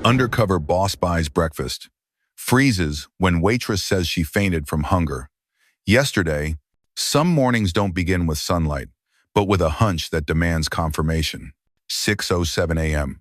Undercover boss buys breakfast. Freezes when waitress says she fainted from hunger. Yesterday, some mornings don't begin with sunlight, but with a hunch that demands confirmation. 6:07 a.m.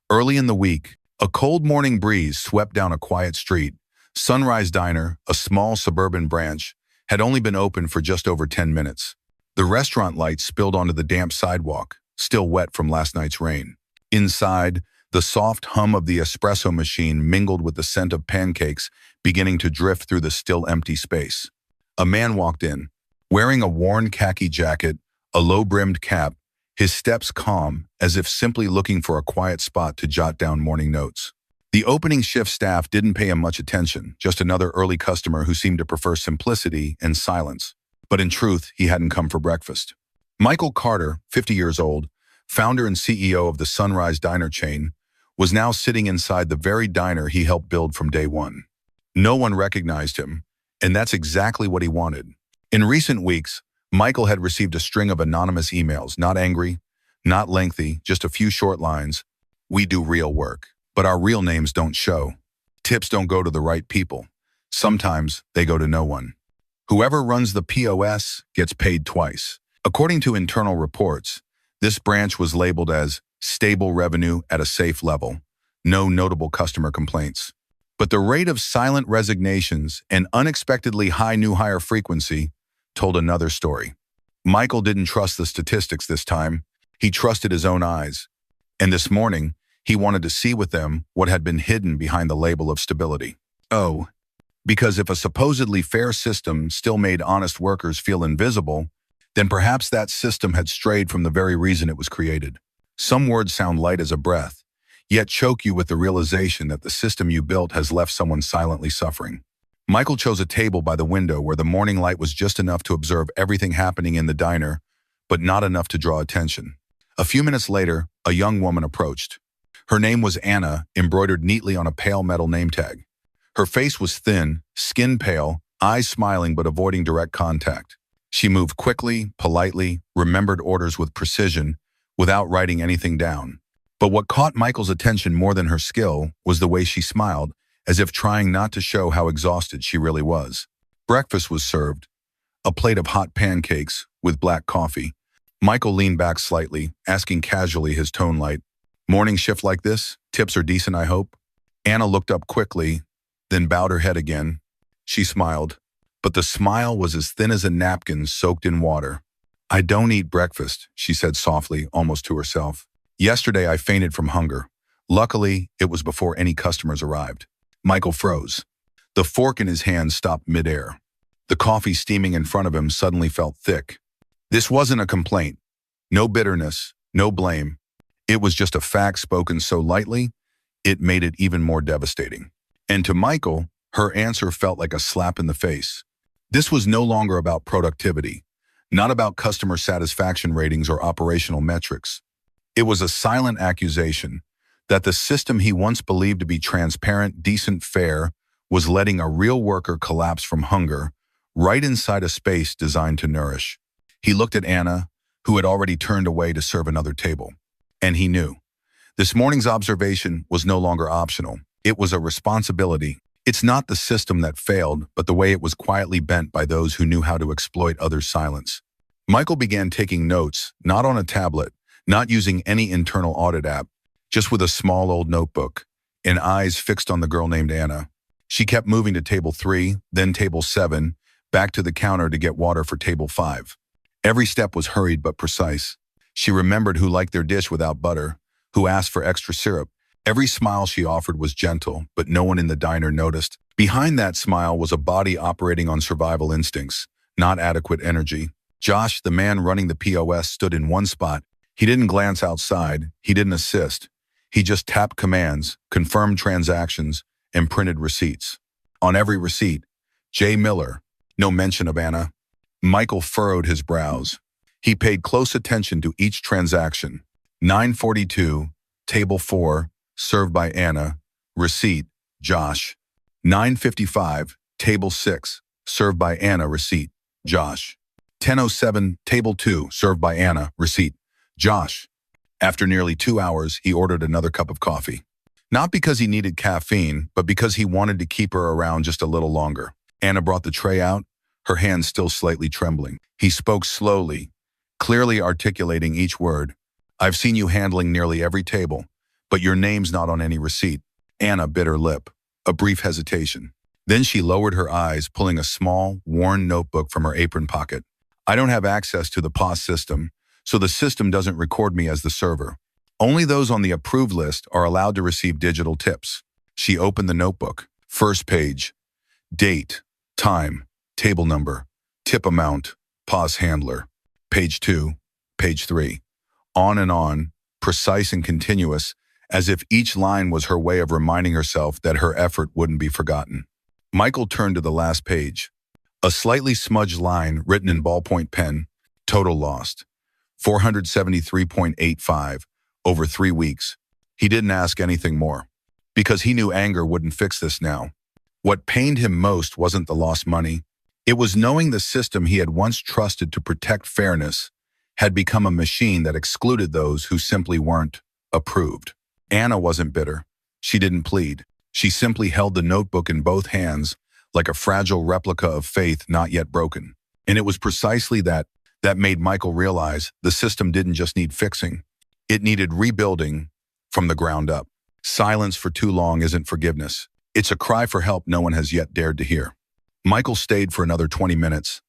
Early in the week, a cold morning breeze swept down a quiet street. Sunrise Diner, a small suburban branch, had only been open for just over 10 minutes. The restaurant lights spilled onto the damp sidewalk, still wet from last night's rain. Inside, the soft hum of the espresso machine mingled with the scent of pancakes beginning to drift through the still empty space. A man walked in, wearing a worn khaki jacket, a low-brimmed cap, his steps calm, as if simply looking for a quiet spot to jot down morning notes. The opening shift staff didn't pay him much attention, just another early customer who seemed to prefer simplicity and silence. But in truth, he hadn't come for breakfast. Michael Carter, 50 years old, founder and CEO of the Sunrise Diner chain, was now sitting inside the very diner he helped build from day one. No one recognized him, and that's exactly what he wanted. In recent weeks, Michael had received a string of anonymous emails, not angry, not lengthy, just a few short lines. "We do real work, but our real names don't show. Tips don't go to the right people. Sometimes they go to no one. Whoever runs the POS gets paid twice." According to internal reports, this branch was labeled as stable revenue at a safe level, no notable customer complaints. But the rate of silent resignations and unexpectedly high new hire frequency told another story. Michael didn't trust the statistics this time. He trusted his own eyes. And this morning, he wanted to see with them what had been hidden behind the label of stability. Oh, because if a supposedly fair system still made honest workers feel invisible, then perhaps that system had strayed from the very reason it was created. Some words sound light as a breath, yet choke you with the realization that the system you built has left someone silently suffering. Michael chose a table by the window where the morning light was just enough to observe everything happening in the diner, but not enough to draw attention. A few minutes later, a young woman approached. Her name was Anna, embroidered neatly on a pale metal name tag. Her face was thin, skin pale, eyes smiling but avoiding direct contact. She moved quickly, politely, remembered orders with precision, without writing anything down. But what caught Michael's attention more than her skill was the way she smiled, as if trying not to show how exhausted she really was. Breakfast was served, a plate of hot pancakes with black coffee. Michael leaned back slightly, asking casually, his tone light, "Morning shift like this? Tips are decent, I hope?" Anna looked up quickly, then bowed her head again. She smiled, but the smile was as thin as a napkin soaked in water. "I don't eat breakfast," she said softly, almost to herself. "Yesterday I fainted from hunger. Luckily, it was before any customers arrived." Michael froze. The fork in his hand stopped midair. The coffee steaming in front of him suddenly felt thick. This wasn't a complaint. No bitterness, no blame. It was just a fact spoken so lightly, it made it even more devastating. And to Michael, her answer felt like a slap in the face. This was no longer about productivity, not about customer satisfaction ratings or operational metrics. It was a silent accusation that the system he once believed to be transparent, decent, fair, was letting a real worker collapse from hunger right inside a space designed to nourish. He looked at Anna, who had already turned away to serve another table. And he knew. This morning's observation was no longer optional. It was a responsibility. It's not the system that failed, but the way it was quietly bent by those who knew how to exploit others' silence. Michael began taking notes, not on a tablet, not using any internal audit app, just with a small old notebook, and eyes fixed on the girl named Anna. She kept moving to table 3, then table 7, back to the counter to get water for table 5. Every step was hurried but precise. She remembered who liked their dish without butter, who asked for extra syrup. Every smile she offered was gentle, but no one in the diner noticed. Behind that smile was a body operating on survival instincts, not adequate energy. Josh, the man running the POS, stood in one spot. He didn't glance outside. He didn't assist. He just tapped commands, confirmed transactions, and printed receipts. On every receipt, J. Miller, no mention of Anna. Michael furrowed his brows. He paid close attention to each transaction. 942, table 4, served by Anna, receipt, Josh. 955, table 6, served by Anna, receipt, Josh. 1007, table 2, served by Anna, receipt, Josh. After nearly 2 hours, he ordered another cup of coffee. Not because he needed caffeine, but because he wanted to keep her around just a little longer. Anna brought the tray out, her hands still slightly trembling. He spoke slowly, clearly articulating each word. I've seen you handling nearly every table, but your name's not on any receipt. Anna bit her lip. A brief hesitation. Then she lowered her eyes, pulling a small, worn notebook from her apron pocket. I don't have access to the POS system, so the system doesn't record me as the server. Only those on the approved list are allowed to receive digital tips. She opened the notebook. First page. Date, time, table number, tip amount, POS handler. Page 2, page 3. On and on, precise and continuous, as if each line was her way of reminding herself that her effort wouldn't be forgotten. Michael turned to the last page. A slightly smudged line written in ballpoint pen. Total lost. 473.85 over 3 weeks. He didn't ask anything more, because he knew anger wouldn't fix this now. What pained him most wasn't the lost money. It was knowing the system he had once trusted to protect fairness had become a machine that excluded those who simply weren't approved. Anna wasn't bitter. She didn't plead. She simply held the notebook in both hands like a fragile replica of faith not yet broken. And it was precisely that made Michael realize the system didn't just need fixing. It needed rebuilding from the ground up. Silence for too long isn't forgiveness. It's a cry for help no one has yet dared to hear. Michael stayed for another 20 minutes,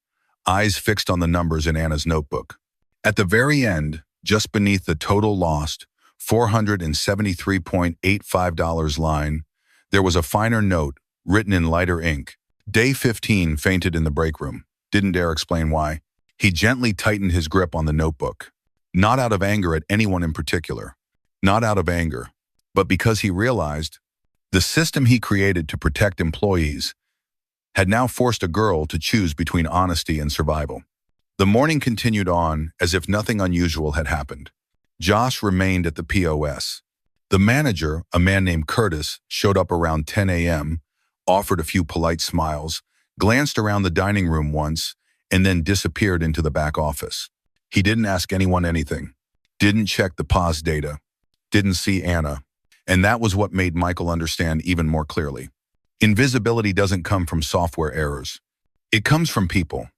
eyes fixed on the numbers in Anna's notebook. At the very end, just beneath the total lost, $473.85 line, there was a finer note written in lighter ink. Day 15 fainted in the break room. Didn't dare explain why. He gently tightened his grip on the notebook. Not out of anger at anyone in particular. Not out of anger, but because he realized the system he created to protect employees had now forced a girl to choose between honesty and survival. The morning continued on as if nothing unusual had happened. Josh remained at the POS. The manager, a man named Curtis, showed up around 10 a.m., offered a few polite smiles, glanced around the dining room once, and then disappeared into the back office. He didn't ask anyone anything, didn't check the POS data, didn't see Anna, and that was what made Michael understand even more clearly. Invisibility doesn't come from software errors. It comes from people.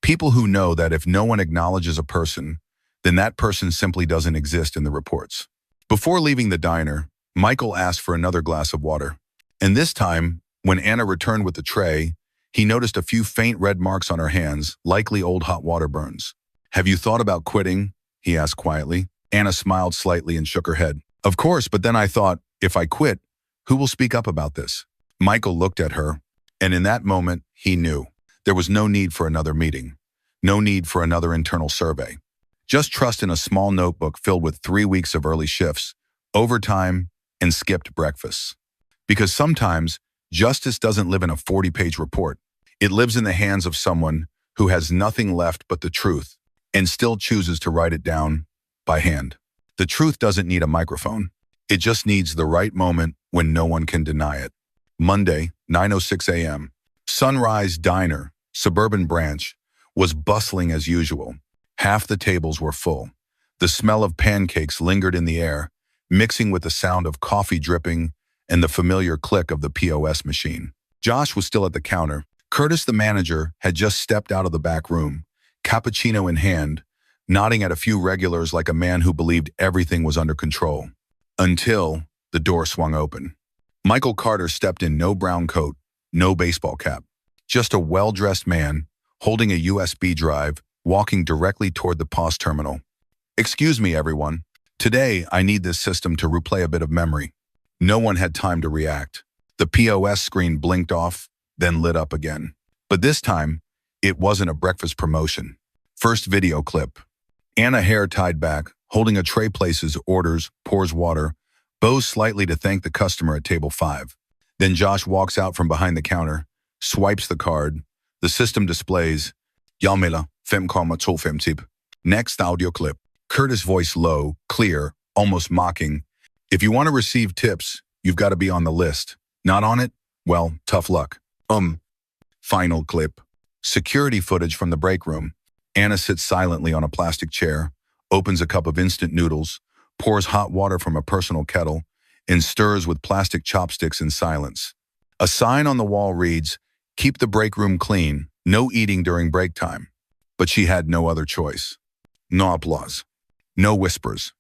People who know that if no one acknowledges a person, then that person simply doesn't exist in the reports. Before leaving the diner, Michael asked for another glass of water. And this time, when Anna returned with the tray, he noticed a few faint red marks on her hands, likely old hot water burns. Have you thought about quitting? He asked quietly. Anna smiled slightly and shook her head. Of course, but then I thought, if I quit, who will speak up about this? Michael looked at her, and in that moment, he knew. There was no need for another meeting. No need for another internal survey. Just trust in a small notebook filled with 3 weeks of early shifts, overtime, and skipped breakfasts. Because sometimes, justice doesn't live in a 40-page report. It lives in the hands of someone who has nothing left but the truth and still chooses to write it down by hand. The truth doesn't need a microphone. It just needs the right moment when no one can deny it. Monday, 9:06 a.m. Sunrise Diner, Suburban Branch, was bustling as usual. Half the tables were full. The smell of pancakes lingered in the air, mixing with the sound of coffee dripping and the familiar click of the POS machine. Josh was still at the counter. Curtis, the manager, had just stepped out of the back room, cappuccino in hand, nodding at a few regulars like a man who believed everything was under control. Until the door swung open. Michael Carter stepped in, no brown coat, no baseball cap. Just a well-dressed man, holding a USB drive, walking directly toward the POS terminal. Excuse me, everyone. Today, I need this system to replay a bit of memory. No one had time to react. The POS screen blinked off, then lit up again. But this time, it wasn't a breakfast promotion. First video clip. Anna, hair tied back, holding a tray, places orders, pours water, bows slightly to thank the customer at table 5. Then Josh walks out from behind the counter, swipes the card. The system displays, Yamila, 5,2 tip. Next audio clip. Curtis' voice low, clear, almost mocking. If you want to receive tips, you've got to be on the list. Not on it? Well, tough luck. Final clip. Security footage from the break room. Anna sits silently on a plastic chair, opens a cup of instant noodles, pours hot water from a personal kettle, and stirs with plastic chopsticks in silence. A sign on the wall reads, "Keep the break room clean, no eating during break time." But she had no other choice. No applause. No whispers.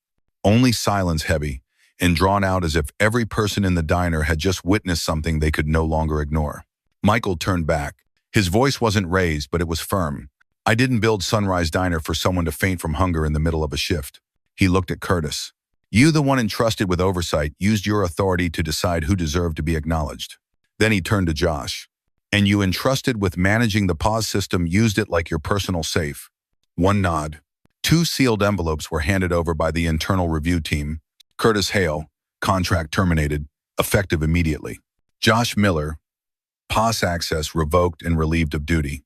Only silence, heavy and drawn out as if every person in the diner had just witnessed something they could no longer ignore. Michael turned back. His voice wasn't raised, but it was firm. "I didn't build Sunrise Diner for someone to faint from hunger in the middle of a shift." He looked at Curtis. "You, the one entrusted with oversight, used your authority to decide who deserved to be acknowledged." Then he turned to Josh. "And you, entrusted with managing the pause system, used it like your personal safe." One nod. 2 sealed envelopes were handed over by the internal review team. Curtis Hale, contract terminated, effective immediately. Josh Miller, pause access revoked and relieved of duty.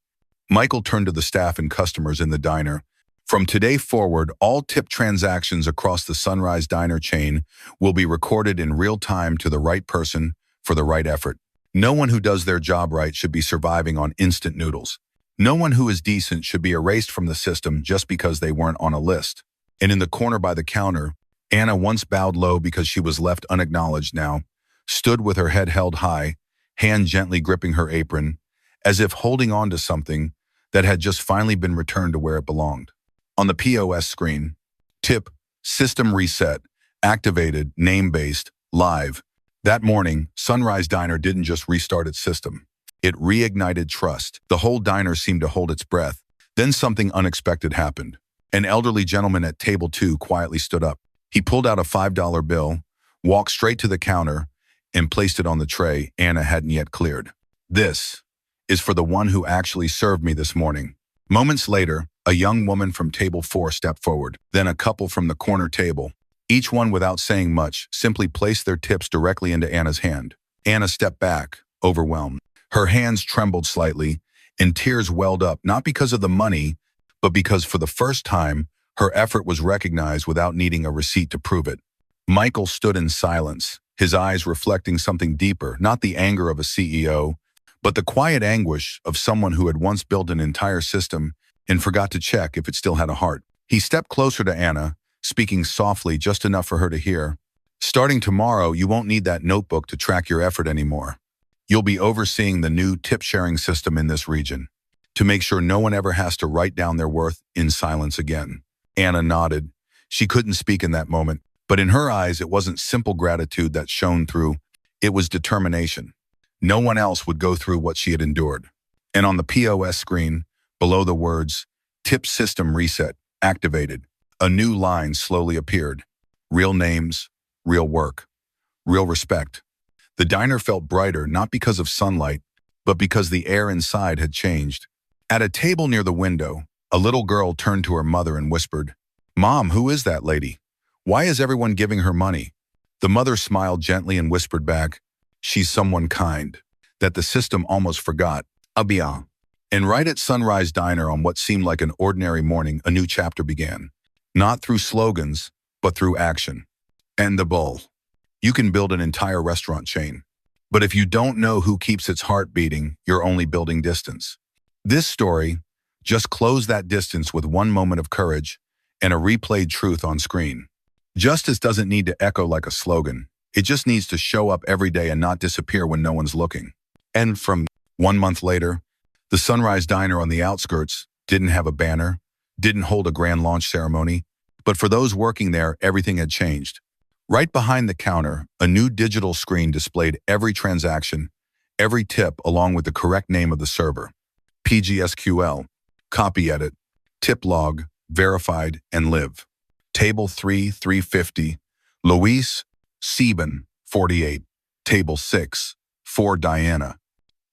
Michael turned to the staff and customers in the diner. "From today forward, all tip transactions across the Sunrise Diner chain will be recorded in real time to the right person for the right effort. No one who does their job right should be surviving on instant noodles. No one who is decent should be erased from the system just because they weren't on a list." And in the corner by the counter, Anna, once bowed low because she was left unacknowledged, now stood with her head held high, hand gently gripping her apron, as if holding on to something that had just finally been returned to where it belonged. On the POS screen, "Tip, system reset, activated, name-based, live." That morning, Sunrise Diner didn't just restart its system. It reignited trust. The whole diner seemed to hold its breath. Then something unexpected happened. An elderly gentleman at table 2 quietly stood up. He pulled out a $5 bill, walked straight to the counter, and placed it on the tray Anna hadn't yet cleared. "This is for the one who actually served me this morning." Moments later, a young woman from table 4 stepped forward, then a couple from the corner table. Each one, without saying much, simply placed their tips directly into Anna's hand. Anna stepped back, overwhelmed. Her hands trembled slightly, and tears welled up, not because of the money, but because for the first time, her effort was recognized without needing a receipt to prove it. Michael stood in silence, his eyes reflecting something deeper, not the anger of a CEO, but the quiet anguish of someone who had once built an entire system and forgot to check if it still had a heart. He stepped closer to Anna, speaking softly just enough for her to hear. "Starting tomorrow, you won't need that notebook to track your effort anymore. You'll be overseeing the new tip-sharing system in this region, to make sure no one ever has to write down their worth in silence again." Anna nodded. She couldn't speak in that moment, but in her eyes it wasn't simple gratitude that shone through. It was determination. No one else would go through what she had endured. And on the POS screen, below the words, "Tip system reset, activated," a new line slowly appeared. Real names, real work, real respect. The diner felt brighter, not because of sunlight, but because the air inside had changed. At a table near the window, a little girl turned to her mother and whispered, "Mom, who is that lady? Why is everyone giving her money?" The mother smiled gently and whispered back, "She's someone kind, that the system almost forgot. Abia." And right at Sunrise Diner, on what seemed like an ordinary morning, a new chapter began. Not through slogans, but through action. And the bull. You can build an entire restaurant chain, but if you don't know who keeps its heart beating, you're only building distance. This story just closed that distance with one moment of courage and a replayed truth on screen. Justice doesn't need to echo like a slogan. It just needs to show up every day and not disappear when no one's looking. And from 1 month later, the Sunrise Diner on the outskirts didn't have a banner, didn't hold a grand launch ceremony, but for those working there, everything had changed. Right behind the counter, a new digital screen displayed every transaction, every tip, along with the correct name of the server. PGSQL, copy edit, tip log, verified, and live. Table 3, 350, Luis, Sieben, 48. Table 6, 4 Diana,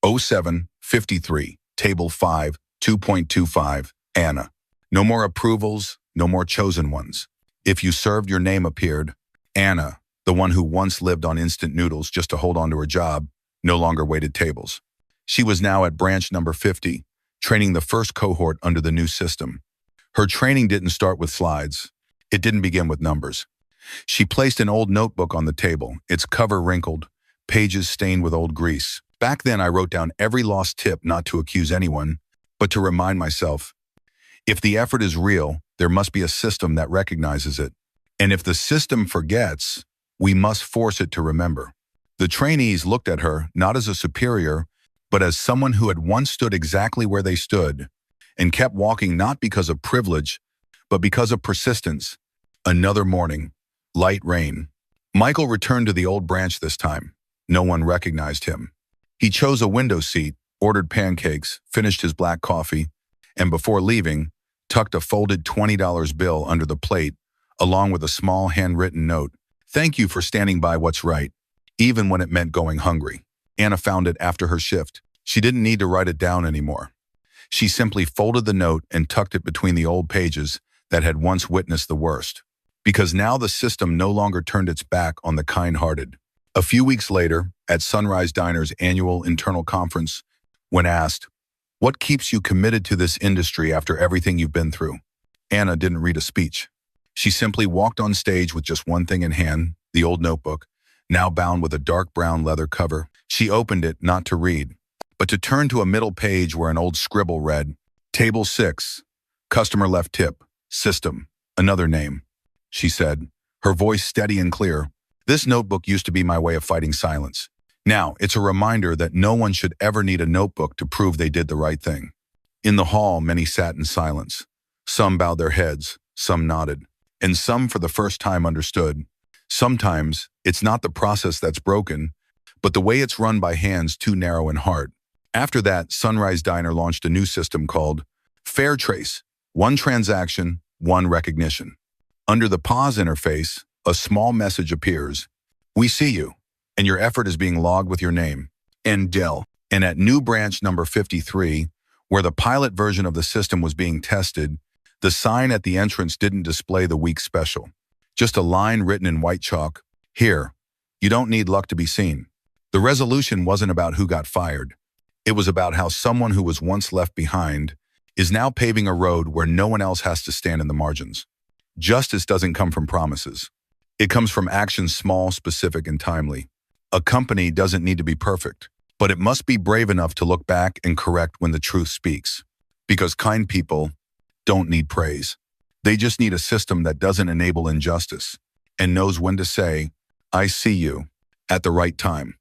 07, 53. Table 5, 2.25, Anna. No more approvals, no more chosen ones. If you served, your name appeared. Anna, the one who once lived on instant noodles just to hold on to her job, no longer waited tables. She was now at branch number 50, training the first cohort under the new system. Her training didn't start with slides. It didn't begin with numbers. She placed an old notebook on the table, its cover wrinkled, pages stained with old grease. Back then, I wrote down every lost tip, not to accuse anyone, but to remind myself, if the effort is real, there must be a system that recognizes it. And if the system forgets, We must force it to remember. The trainees looked at her not as a superior, but as someone who had once stood exactly where they stood and kept walking not because of privilege, but because of persistence. Another morning, light rain. Michael returned to the old branch this time. No one recognized him. He chose a window seat, ordered pancakes, finished his black coffee, and before leaving, tucked a folded $20 bill under the plate, along with a small handwritten note. Thank you for standing by what's right, even when it meant going hungry. Anna found it after her shift. She didn't need to write it down anymore. She simply folded the note and tucked it between the old pages that had once witnessed the worst. Because now the system no longer turned its back on the kind-hearted. A few weeks later, at Sunrise Diner's annual internal conference, when asked, "What keeps you committed to this industry after everything you've been through?" Anna didn't read a speech. She simply walked on stage with just one thing in hand, the old notebook, now bound with a dark brown leather cover. She opened it not to read, but to turn to a middle page where an old scribble read, Table 6, Customer Left Tip, System, another name. She said, her voice steady and clear, "This notebook used to be my way of fighting silence. Now, it's a reminder that no one should ever need a notebook to prove they did the right thing." In the hall, many sat in silence. Some bowed their heads, some nodded, and some for the first time understood. Sometimes, it's not the process that's broken, but the way it's run by hands too narrow in heart. After that, Sunrise Diner launched a new system called Fair Trace, one transaction, one recognition. Under the pause interface, a small message appears. "We see you, and your effort is being logged with your name." And Dell. And at new branch number 53, where the pilot version of the system was being tested, the sign at the entrance didn't display the week special. Just a line written in white chalk, "Here, you don't need luck to be seen." The resolution wasn't about who got fired. It was about how someone who was once left behind is now paving a road where no one else has to stand in the margins. Justice doesn't come from promises. It comes from actions small, specific, and timely. A company doesn't need to be perfect, but it must be brave enough to look back and correct when the truth speaks. Because kind people don't need praise. They just need a system that doesn't enable injustice and knows when to say, "I see you," at the right time.